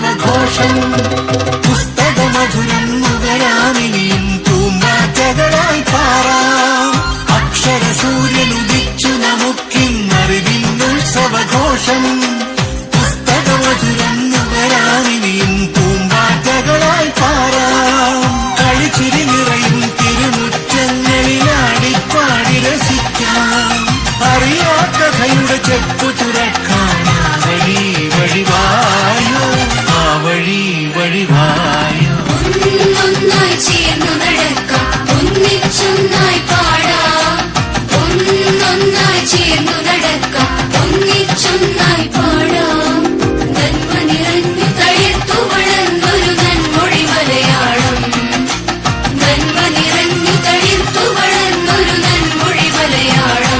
ഉത്സവഘോഷം പുസ്തകമധുരം നുകരാനിനിയും പൂമ്പാറ്റകളായി പാറാം അക്ഷരസൂര്യനുദിച്ചു നമുക്കിന്നറിവിൻ ഉത്സവഘോഷം പുസ്തകമധുരം നുകരാനിനിയും പൂമ്പാറ്റകളായി പാറാം കളിച്ചിരി നിറയും തിരുമുറ്റങ്ങളിലാടിപ്പാടി രസിക്കാം അറിയാ കഥയുടെ ചെപ്പു തുറക്കാൻ വഴി വഴിവായോ ആ വഴി വഴിവായോ ഒന്നൊന്നായി ചേർന്നു നടക്കാം ഒന്നിച്ചൊന്നായി പാടാം ഒന്നൊന്നായി ചേർന്നു നടക്കാം ഒന്നിച്ചൊന്നായി പാടാം നന്മ നിറഞ്ഞു തളിർത്തു വളർന്നൊരു നന്മൊഴി മലയാളം നന്മ നിറഞ്ഞു തളിർത്തു വളർന്നൊരു നന്മൊഴി മലയാളം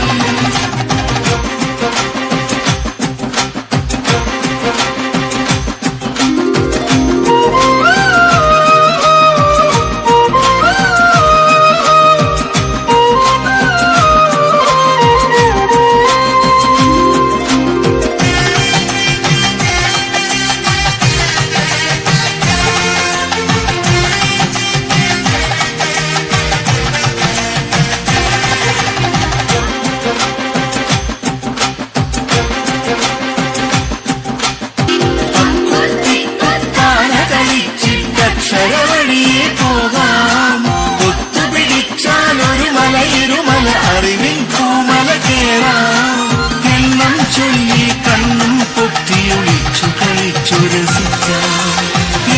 അക്ഷരവഴിയെ പോകാം ഒത്തുപിടിച്ചാലൊരു മലയിരുമല അറിവിൻ പൂമല കേറാം എണ്ണം ചൊല്ലി കണ്ണും പൊത്തിയൊളിച്ചു കളിച്ചു രസിക്കാം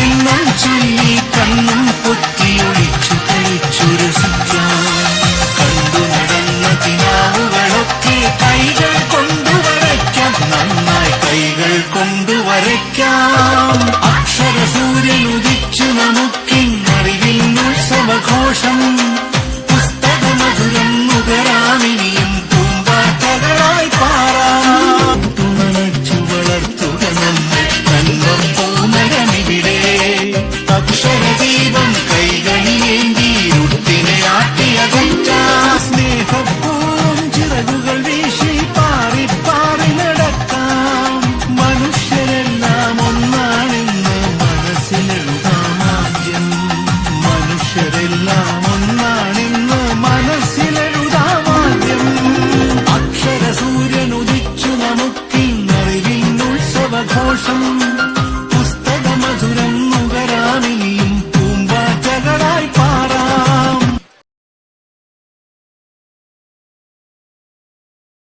എണ്ണം ചൊല്ലി കണ്ണും പൊത്തിയൊളിച്ചു കളിച്ചു രസിക്കാം കണ്ടു നടന്ന കിനാവുകളൊക്കെ കൈകൾ കൊണ്ടുവരയ്ക്കാം നന്നായി കൈകൾ കൊണ്ടുവരയ്ക്കാം അക്ഷരസൂര്യനുദിച്ചു നമുക്കിന്നറിവിൻ ഉത്സവഘോഷം പുസ്തകമധുരം നുകരാമിനിയും പൂമ്പാറ്റകളായി പാറാം തുണച്ചു വളർത്തുക നമ്മൾ നന്മം പൂമരമിവിടെ അക്ഷരദീപം കൈകളിലേന്തി ഇരുട്ടിനെ ആട്ടിയകറ്റാം സ്നേഹപ്പൂവും ചിറകുകൾ വീശി പാറി പാറി നടക്കാം മനുഷ്യരെല്ലാം ഒന്നാണെന്ന് മനസ്സിലെഴുതാമാദ്യം മനുഷ്യരെല്ലാം ഒന്നാണെന്ന് മനസ്സിലെഴുതാമാദ്യം അക്ഷരസൂര്യനുദിച്ചു നമുക്കിന്നറിവിൻ ഉത്സവഘോഷം